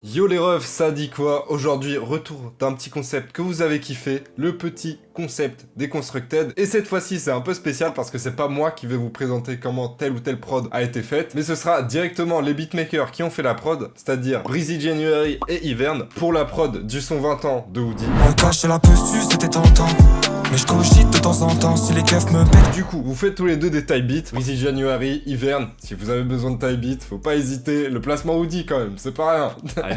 Yo les refs, ça dit quoi? Aujourd'hui, retour d'un petit concept que vous avez kiffé, le petit concept Deconstructed. Et cette fois-ci, c'est un peu spécial parce que c'est pas moi qui vais vous présenter comment telle ou telle prod a été faite, mais ce sera directement les beatmakers qui ont fait la prod, c'est-à-dire Breezy January et Ivern, pour la prod du son 20 ans de Hoodie. On cache la posture, c'était tentant. Mais je cogite de temps en temps si les keufs me pètent. Du coup, vous faites tous les deux des type beats, Breezy January, Ivern, si vous avez besoin de type beat, faut pas hésiter, le placement Hoodie quand même, c'est pas rien.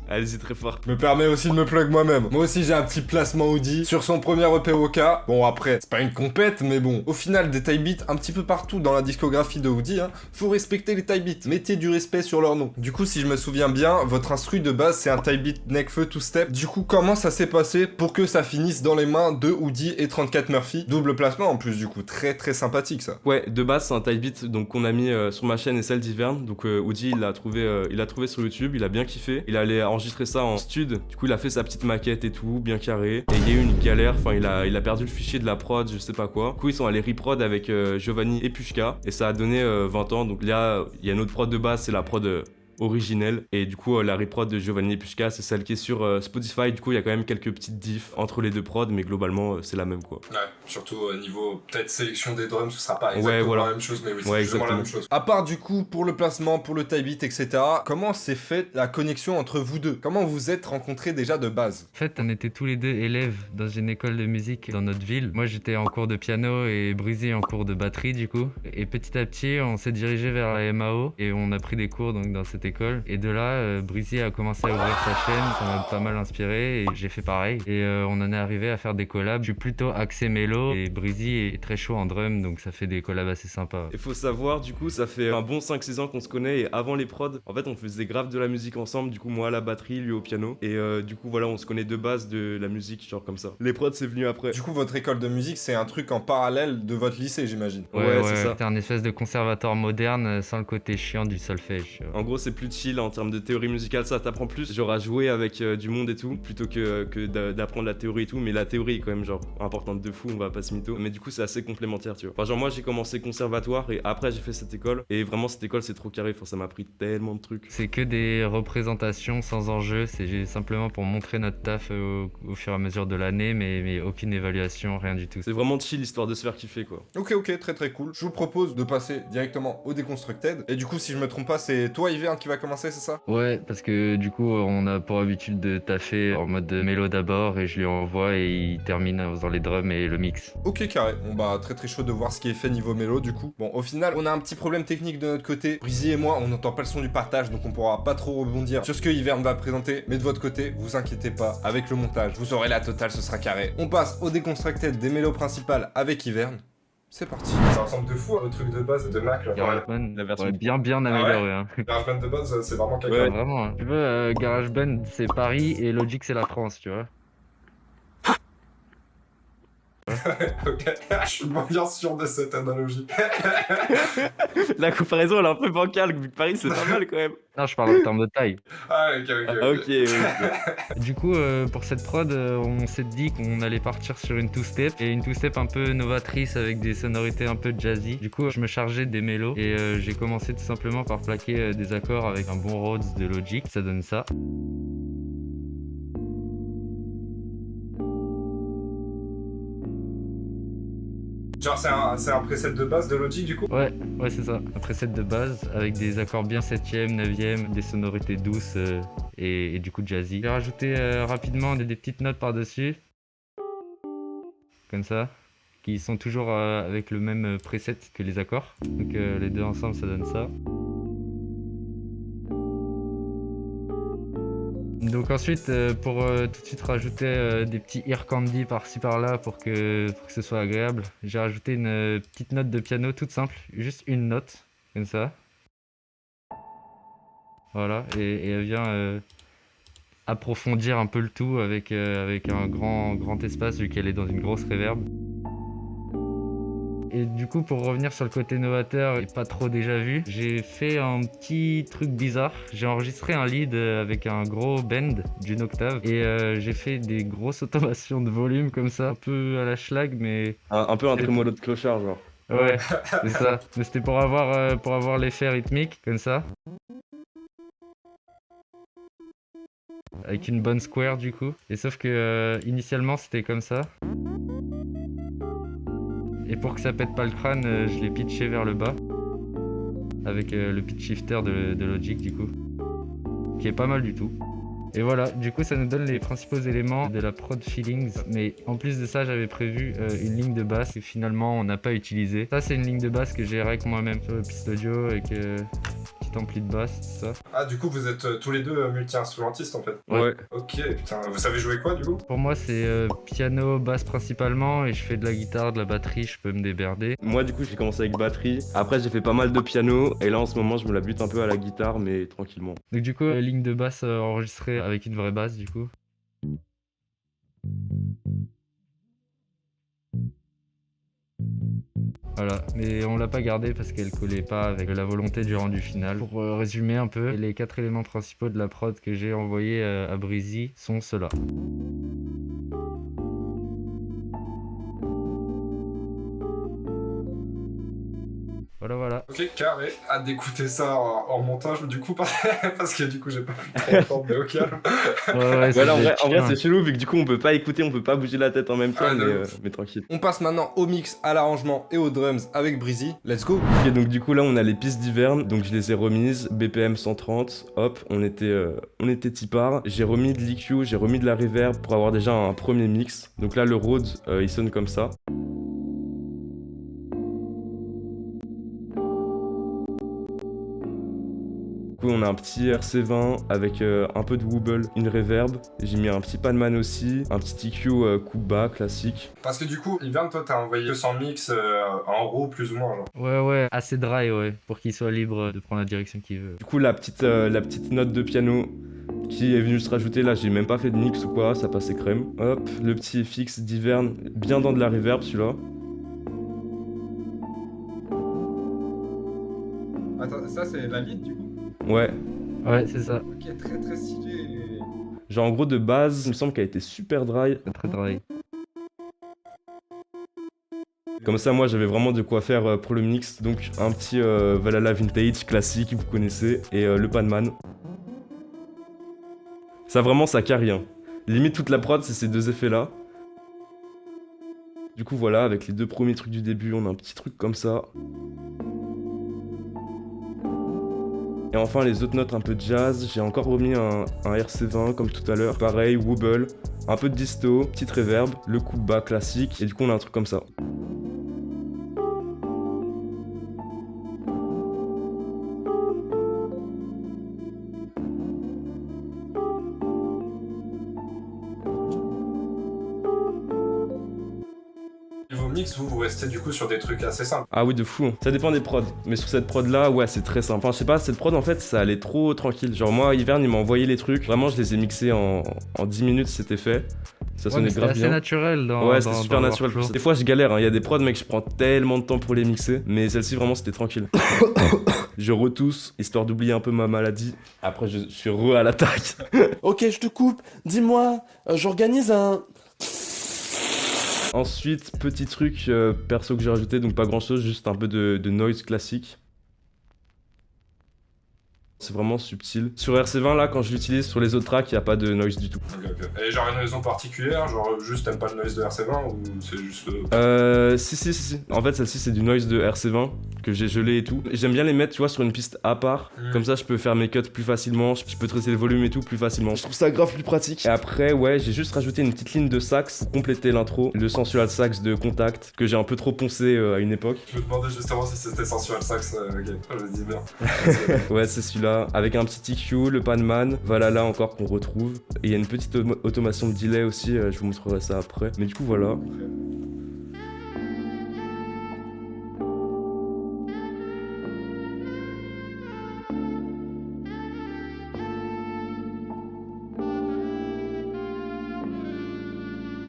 Allez-y très fort. Me permet aussi de me plug moi-même. Moi aussi j'ai un petit placement Audi sur son premier EP OK. Bon après, c'est pas une compète, mais bon, au final des type beats un petit peu partout dans la discographie de Audi, hein. Faut respecter les type beats, mettez du respect sur leur nom. Du coup si je me souviens bien, votre instru de base c'est un type beat Nekfeu two step. Du coup comment ça s'est passé pour que ça finisse dans les mains de Audi et 34 Murphy? Double placement en plus du coup, très très sympathique ça. Ouais, de base c'est un type beat donc qu'on a mis sur ma chaîne et celle d'Ivern. Donc Audi il l'a trouvé sur YouTube, il a bien kiffé. Il allait enregistrer ça en stud. Du coup il a fait sa petite maquette et tout, bien carré. Et il y a eu une galère, enfin il a perdu le fichier de la prod, je sais pas quoi. Du coup ils sont allés reprod avec Giovanni et Pushka et ça a donné 20 ans. Donc là il y a une autre prod de base, c'est la prod originelle, et du coup la reprod de Giovanni et Pushka c'est celle qui est sur Spotify. Du coup il y a quand même quelques petites diffs entre les deux prods, mais globalement c'est la même quoi. Ouais, surtout au niveau peut-être sélection des drums, ce sera pas exactement voilà. la même chose, mais oui, Ouais, c'est vraiment la même chose. À part du coup pour le placement, pour le type beat, etc., comment s'est fait la connexion entre vous deux? Comment vous êtes rencontrés déjà de base? En fait, on était tous les deux élèves dans une école de musique dans notre ville. Moi, j'étais en cours de piano et Breezy en cours de batterie, du coup. Et petit à petit, on s'est dirigé vers la MAO et on a pris des cours donc, dans cette école. Et de là, Breezy a commencé à ouvrir sa chaîne, ça m'a pas mal inspiré et j'ai fait pareil. Et on en est arrivé à faire des collabs. Je suis plutôt axé mélo et Breezy est très chaud en drum, donc ça fait des collabs assez sympas. Il faut savoir, du coup, ça fait un bon 5-6 ans qu'on se connaît, et avant les prods, en fait, on faisait grave de la musique ensemble. Du coup, moi à la batterie, lui au piano. Et du coup, voilà, on se connaît de base de la musique, genre comme ça. Les prods, c'est venu après. Du coup, votre école de musique, c'est un truc en parallèle de votre lycée, j'imagine. Ouais, c'est ça. C'est un espèce de conservatoire moderne sans le côté chiant du solfège. En gros, c'est plus chill en termes de théorie musicale, ça t'apprend plus, genre à jouer avec du monde et tout, plutôt que d'apprendre la théorie et tout. Mais la théorie est quand même genre importante de fou, on va pas se mytho. Mais du coup, c'est assez complémentaire, tu vois. Enfin, genre moi, j'ai commencé conservatoire et après j'ai fait cette école. Et vraiment, cette école, c'est trop carré. Enfin, ça m'a appris tellement de trucs. C'est que des représentations sans enjeu, c'est simplement pour montrer notre taf au fur et à mesure de l'année, mais aucune évaluation, rien du tout. C'est vraiment chill, histoire de se faire kiffer, quoi. Ok, très très cool. Je vous propose de passer directement au Deconstructed. Et du coup, si je me trompe pas, c'est toi, Ivern, qui va commencer, c'est ça? Ouais, parce que du coup, on a pour habitude de taffer en mode mélo d'abord et je lui envoie et il termine en faisant les drums et le mix. Ok, carré. Bon bah, très très chaud de voir ce qui est fait niveau mélo, du coup. Bon, au final, on a un petit problème technique de notre côté. Breezy et moi, on n'entend pas le son du partage, donc on pourra pas trop rebondir sur ce que Ivern va présenter. Mais de votre côté, vous inquiétez pas, avec le montage, vous aurez la totale, ce sera carré. On passe au Deconstructed des mélos principales avec Ivern. C'est parti. Ça ressemble de fou au truc de base de Mac là. GarageBand, la version ouais, bien amélioré. Hein. GarageBand de base, c'est vraiment Ouais, caca. vraiment. Hein. Tu veux, GarageBand, c'est Paris et Logic, c'est la France, tu vois. Ok, je suis bien sûr de cette analogie. La comparaison, elle est un peu bancale, vu que Paris, c'est pas mal quand même. Non, je parle en termes de taille. Ah, ok. Ok. Du coup, pour cette prod, on s'est dit qu'on allait partir sur une two-step et une two-step un peu novatrice avec des sonorités un peu jazzy. Du coup, je me chargeais des mélos et j'ai commencé tout simplement par plaquer des accords avec un bon Rhodes de Logic. Ça donne ça. Genre, c'est un preset de base de Logic du coup? Ouais, c'est ça. Un preset de base avec des accords bien 7e, 9e, des sonorités douces et du coup jazzy. J'ai rajouté rapidement des petites notes par-dessus. Comme ça. Qui sont toujours avec le même preset que les accords. Donc les deux ensemble, ça donne ça. Donc ensuite, pour tout de suite rajouter des petits ear candy par-ci par-là pour que ce soit agréable, j'ai rajouté une petite note de piano toute simple, juste une note, comme ça. Voilà, et elle vient approfondir un peu le tout avec un grand espace vu qu'elle est dans une grosse reverb. Et du coup, pour revenir sur le côté novateur et pas trop déjà vu, j'ai fait un petit truc bizarre. J'ai enregistré un lead avec un gros bend d'une octave et j'ai fait des grosses automations de volume comme ça, un peu à la schlag, mais Un peu un trémolo de clochard, genre. ouais, c'est ça. Mais c'était pour avoir l'effet rythmique comme ça. avec une bonne square du coup. Et sauf que initialement c'était comme ça. Et pour que ça pète pas le crâne, je l'ai pitché vers le bas. Avec le pitch shifter de Logic du coup. Qui est pas mal du tout. Et voilà, du coup ça nous donne les principaux éléments de la prod Feelings. Mais en plus de ça, j'avais prévu une ligne de basse que finalement on n'a pas utilisée. Ça c'est une ligne de basse que j'ai rec moi-même sur le piste audio avec petit ampli de basse, tout ça. Ah, du coup, vous êtes tous les deux multi-instrumentistes en fait. Ouais. Ok, putain, vous savez jouer quoi du coup? Pour moi c'est piano, basse principalement et je fais de la guitare, de la batterie, je peux me démerder. Moi, du coup, j'ai commencé avec batterie. Après, j'ai fait pas mal de piano. Et là, en ce moment, je me la bute un peu à la guitare, mais tranquillement. Donc du coup, ligne de basse enregistrée avec une vraie basse du coup. Voilà, mais on l'a pas gardée parce qu'elle collait pas avec la volonté du rendu final. Pour résumer un peu, les 4 éléments principaux de la prod que j'ai envoyés à Breezy sont ceux-là. Voilà. Ok, carré. Hâte d'écouter ça en montage du coup, parce que du coup, j'ai pas pu trop entendre, mais au calme. Ouais, Voilà, en vrai, c'est chelou, vu que du coup, on peut pas écouter, on peut pas bouger la tête en même temps, Ah, mais tranquille. On passe maintenant au mix, à l'arrangement et aux drums avec Breezy. Let's go. Ok, donc du coup, là, on a les pistes d'hiverne. Donc, je les ai remises. BPM 130. Hop, on était tipard. J'ai remis de l'EQ, j'ai remis de la reverb pour avoir déjà un premier mix. Donc là, le Rhodes, il sonne comme ça. On a un petit RC20 avec un peu de wobble, une reverb. J'ai mis un petit Panman aussi, un petit EQ coupe bas classique. Parce que du coup, Hiverne, toi, t'as envoyé que 100 mix en RAW plus ou moins, genre. Ouais, assez dry, ouais, pour qu'il soit libre de prendre la direction qu'il veut. Du coup, la petite note de piano qui est venue se rajouter, là, j'ai même pas fait de mix ou quoi, ça passait crème. Hop, le petit FX d'Hiverne, bien dans de la reverb celui-là. Attends, ça c'est la lead du coup? Ouais. Ouais, c'est ça, Ok, très très stylé. Genre en gros de base, il me semble qu'elle a été super dry. c'est très dry. Comme ça, moi, j'avais vraiment de quoi faire pour le mix. Donc, un petit Valhalla Vintage classique, vous connaissez, et le Panman. Ça, vraiment, ça carry, hein. Limite, toute la prod, c'est ces deux effets-là. Du coup, voilà, avec les deux premiers trucs du début, on a un petit truc comme ça. Et enfin, les autres notes un peu de jazz. J'ai encore remis un RC20, comme tout à l'heure. Pareil, wobble, un peu de disto, petite reverb, le coup bas classique. Et du coup, on a un truc comme ça. Niveau mix, vous restez du coup sur des trucs assez simples. Ah oui, de fou. Ça dépend des prods. Mais sur cette prod là, ouais, c'est très simple. Enfin, je sais pas, cette prod en fait, ça allait trop tranquille. Genre, moi, Hiverne, il m'a envoyé les trucs. Vraiment, je les ai mixés en 10 minutes, c'était fait. Ça sonnait grave assez bien. naturel dans Ouais, c'était super dans le naturel. workflow. Des fois, je galère. Hein. Il y a des prods, mec, je prends tellement de temps pour les mixer. Mais celle-ci, vraiment, c'était tranquille. Je retousse, histoire d'oublier un peu ma maladie. Après, je suis à l'attaque. Ok, je te coupe. Dis-moi, j'organise un... Ensuite, petit truc perso que j'ai rajouté, donc pas grand chose, juste un peu de noise classique. C'est vraiment subtil. Sur RC20, là, quand je l'utilise sur les autres tracks, il n'y a pas de noise du tout. Ok. Et genre une raison particulière, genre juste t'aimes pas le noise de RC20 ou c'est juste... Si. En fait, celle-ci, c'est du noise de RC20 que j'ai gelé et tout. J'aime bien les mettre, tu vois, sur une piste à part. Comme ça, je peux faire mes cuts plus facilement, je peux traiter le volume et tout plus facilement. Je trouve ça grave plus pratique. Et après, ouais, j'ai juste rajouté une petite ligne de sax pour compléter l'intro. Le sensual sax de Contact, que j'ai un peu trop poncé à une époque. Je me demandais justement si c'était sensual sax, ok, je me dis bien. Ouais, c'est celui-là. Avec un petit EQ, le Panman, voilà là encore qu'on retrouve. Et il y a une petite automation de delay aussi, je vous montrerai ça après. Mais du coup, voilà.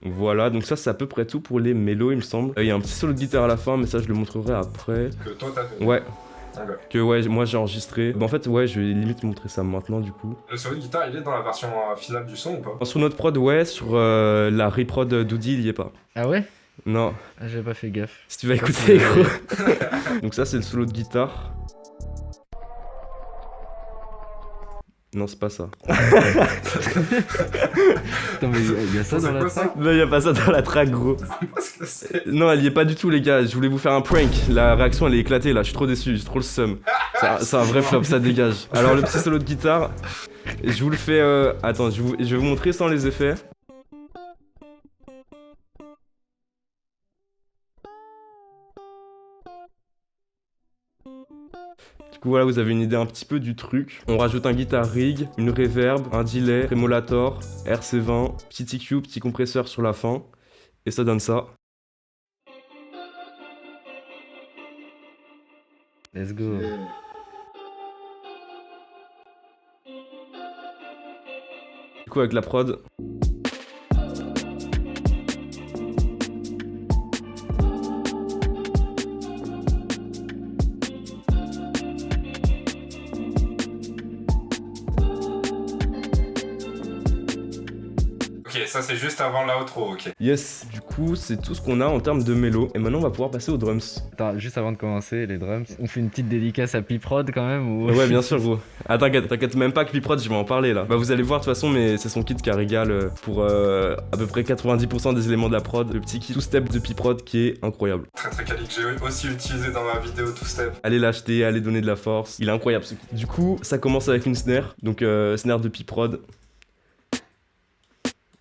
Voilà, donc ça c'est à peu près tout pour les mélos il me semble. Il y a un petit solo de guitare à la fin, mais ça je le montrerai après. Que toi t'as fait. Ouais. Okay. Que ouais, moi j'ai enregistré. Bah en fait ouais, je vais limite montrer ça maintenant du coup. Le solo de guitare il est dans la version finale du son ou pas? Sur notre prod ouais, sur la reprod d'Oudi il y est pas. Ah ouais? Non. Ah, j'avais pas fait gaffe. Si tu vas écouter gros. Donc ça c'est le solo de guitare. Non, c'est pas ça. Attends, mais il y a ça dans la track. Non, y a pas ça dans la track, gros. Non, elle y est pas du tout, les gars. Je voulais vous faire un prank. La réaction, elle est éclatée là. Je suis trop déçu, j'ai trop le seum. C'est un vrai flop, ça dégage. Alors, le petit solo de guitare, je vous le fais. Attends, je vais vous montrer sans les effets. Du coup voilà, vous avez une idée un petit peu du truc. On rajoute un guitar rig, une reverb, un delay, tremolator, RC20, petit EQ, petit compresseur sur la fin. Et ça donne ça. Let's go. Du coup avec la prod. Ok, ça c'est juste avant l'outro, ok. Yes, du coup c'est tout ce qu'on a en termes de mélo. Et maintenant on va pouvoir passer aux drums. Attends, juste avant de commencer, les drums, on fait une petite dédicace à Piprod quand même ou... Ouais, bien sûr, gros. Ah, t'inquiète même pas que Piprod, je vais en parler là. Bah, vous allez voir de toute façon, mais c'est son kit qui a régal pour à peu près 90% des éléments de la prod. Le petit kit two-step de Piprod qui est incroyable. Très très quali que j'ai aussi utilisé dans ma vidéo Two Step. Allez l'acheter, allez donner de la force. Il est incroyable ce kit. Du coup, ça commence avec une snare. Donc, snare de Piprod.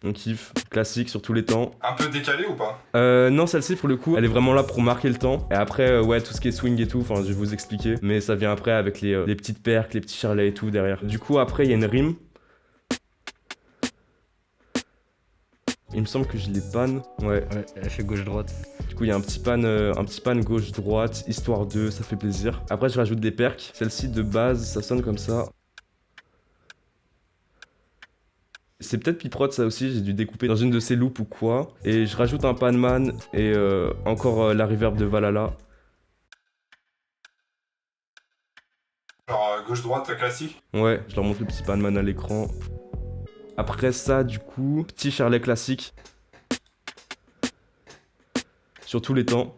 On kiffe, classique sur tous les temps. Un peu décalé ou pas? Non, celle-ci pour le coup, elle est vraiment là pour marquer le temps. Et après, ouais, tout ce qui est swing et tout, enfin, je vais vous expliquer. Mais ça vient après avec les petites percles, les petits charlets et tout derrière. Du coup, après, il y a une rime. Il me semble que je l'ai pan. Ouais. Ouais, elle fait gauche-droite. Du coup, il y a un petit pan gauche-droite, histoire de, ça fait plaisir. Après, je rajoute des percs. Celle-ci, de base, ça sonne comme ça. C'est peut-être Piprod ça aussi, j'ai dû découper dans une de ses loops ou quoi. Et je rajoute un panman et encore la reverb de Valhalla. Genre gauche-droite classique? Ouais, je leur montre le petit panman à l'écran. Après ça, du coup, petit charlet classique. Sur tous les temps.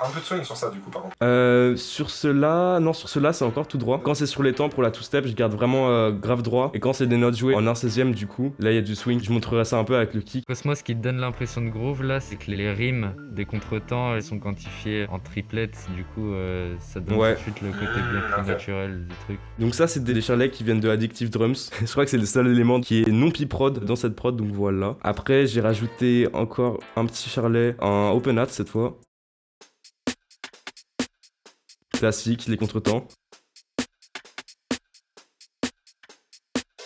Un peu de swing sur ça du coup par contre. Sur cela, non, sur cela c'est encore tout droit. Quand c'est sur les temps pour la two-step, je garde vraiment grave droit. Et quand c'est des notes jouées en 1/16e du coup, là il y a du swing. Je montrerai ça un peu avec le kick. Cosmos, ce qui te donne l'impression de groove là, c'est que les rimes des contretemps, elles sont quantifiées en triplettes. Du coup, ça donne Ouais. tout de suite le côté bien plus naturel du truc. Donc ça c'est des charlets qui viennent de Addictive Drums. Je crois que c'est le seul élément qui est non Piprod dans cette prod, donc voilà. Après j'ai rajouté encore un petit charlet, un open hat cette fois. Classique, les contretemps.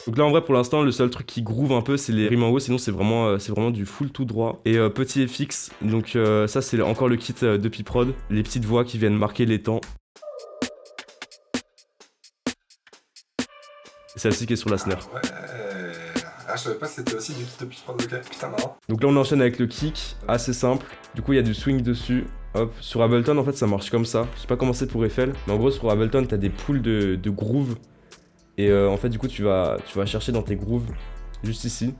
Donc là en vrai pour l'instant le seul truc qui groove un peu c'est les rimes en haut, sinon c'est vraiment du full tout droit. Et petit FX, donc ça c'est encore le kit de Piprod, les petites voix qui viennent marquer les temps. Et celle-ci qui est sur la snare. Ouais. Ah, je savais pas si c'était aussi du kit de Piprod, ok. Putain, marrant. Donc là on enchaîne avec le kick, assez simple. Du coup il y a du swing dessus. Hop, sur Ableton en fait ça marche comme ça. Je sais pas comment c'est pour Eiffel, mais en gros sur Ableton t'as des pools de grooves. Et en fait du coup tu vas chercher dans tes grooves, juste ici.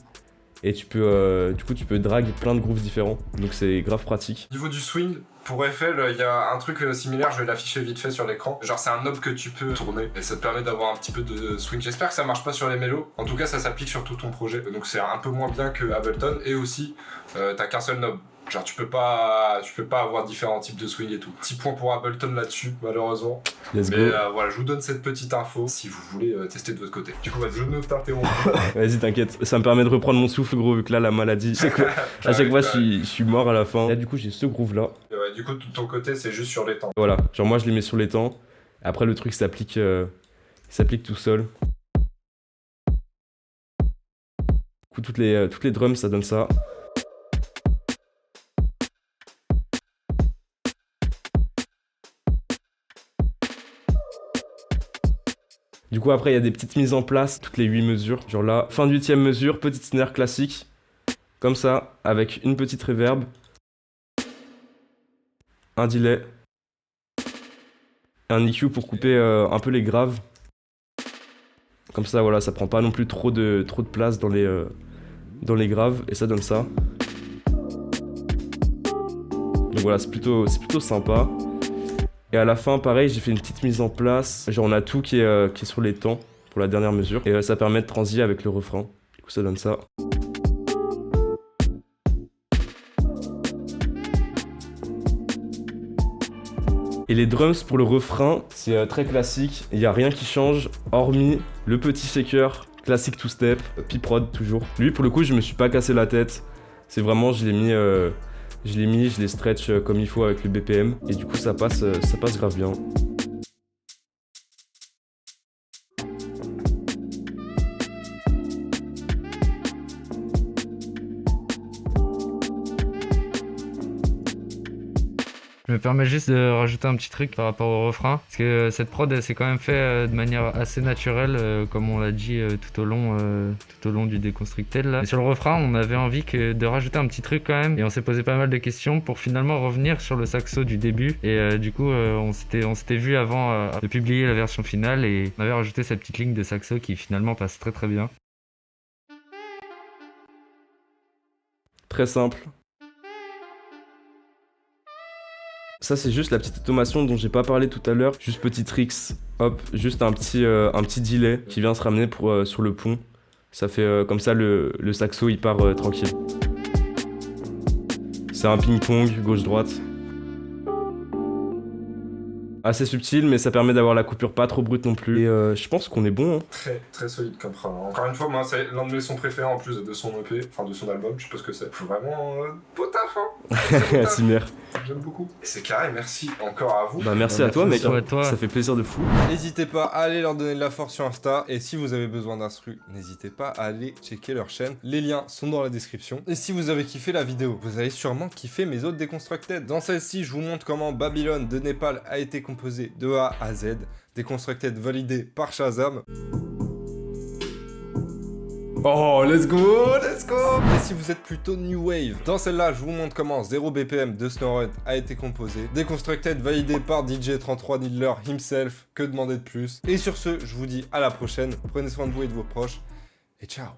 Et tu peux drag plein de grooves différents. Donc c'est grave pratique. Niveau du swing, pour Eiffel, il y a un truc similaire, je vais l'afficher vite fait sur l'écran. Genre c'est un knob que tu peux tourner et ça te permet d'avoir un petit peu de swing. J'espère que ça marche pas sur les mélos. En tout cas ça s'applique sur tout ton projet. Donc c'est un peu moins bien que Ableton. Et aussi, t'as qu'un seul knob. Genre tu peux pas avoir différents types de swing et tout. Petit point pour Ableton là-dessus, malheureusement. Let's go. Mais voilà, je vous donne cette petite info si vous voulez tester de votre côté. Du coup, vas-y, je ne t'interromps pas. Vas-y t'inquiète, ça me permet de reprendre mon souffle gros vu que là la maladie. À chaque fois je suis mort à la fin. Là du coup j'ai ce groove là. Et ouais, du coup, de ton côté, c'est juste sur les temps. Voilà, genre moi je les mets sur les temps. Après le truc s'applique tout seul. Du coup toutes les drums ça donne ça. Du coup après il y a des petites mises en place, toutes les 8 mesures. Genre là, fin de 8ème mesure, petite snare classique. Comme ça, avec une petite reverb. Un delay. Un EQ pour couper un peu les graves. Comme ça voilà, ça prend pas non plus trop de place dans les graves. Et ça donne ça. Donc voilà, c'est plutôt sympa. Et à la fin, pareil, j'ai fait une petite mise en place. Genre, on a tout qui est sur les temps pour la dernière mesure. Et ça permet de transier avec le refrain. Du coup, ça donne ça. Et les drums pour le refrain, c'est très classique. Il n'y a rien qui change, hormis le petit shaker, classique two-step, P-Prod toujours. Lui, pour le coup, je me suis pas cassé la tête. C'est vraiment, je l'ai stretch comme il faut avec le BPM. Et du coup, ça passe grave bien. Je me permets juste de rajouter un petit truc par rapport au refrain, parce que cette prod elle s'est quand même fait de manière assez naturelle, comme on l'a dit tout au long du Deconstructed là. Et sur le refrain, on avait envie de rajouter un petit truc quand même, et on s'est posé pas mal de questions pour finalement revenir sur le saxo du début. Et du coup, on s'était vu avant de publier la version finale, et on avait rajouté cette petite ligne de saxo qui finalement passe très très bien. Très simple. Ça, c'est juste la petite automation dont j'ai pas parlé tout à l'heure. Juste petit tricks, hop, juste un petit delay qui vient se ramener sur le pont. Ça fait comme ça, le saxo il part tranquille. C'est un ping-pong, gauche-droite. Assez subtil, mais ça permet d'avoir la coupure pas trop brute non plus. Et je pense qu'on est bon. Hein. Très très solide comme frein. Encore une fois, moi c'est l'un de mes sons préférés en plus de son EP, enfin de son album, je sais pas ce que c'est. Vraiment beau taf, hein. Cimer. J'aime beaucoup. Et c'est carré, merci encore à vous. Bah merci à toi, mec. à toi. Ça fait plaisir de fou. N'hésitez pas à aller leur donner de la force sur Insta. Et si vous avez besoin d'instru, n'hésitez pas à aller checker leur chaîne. Les liens sont dans la description. Et si vous avez kiffé la vidéo, vous allez sûrement kiffer mes autres Deconstructed. Dans celle-ci, je vous montre comment Babylone de Népal a été composé de A à Z. Deconstructed validé par Shazam. Oh, let's go, let's go! Et si vous êtes plutôt New Wave, dans celle-là, je vous montre comment 0 BPM de Snowrun a été composé. Deconstructed validé par DJ33 Needler himself, que demander de plus? Et sur ce, je vous dis à la prochaine, prenez soin de vous et de vos proches, et ciao!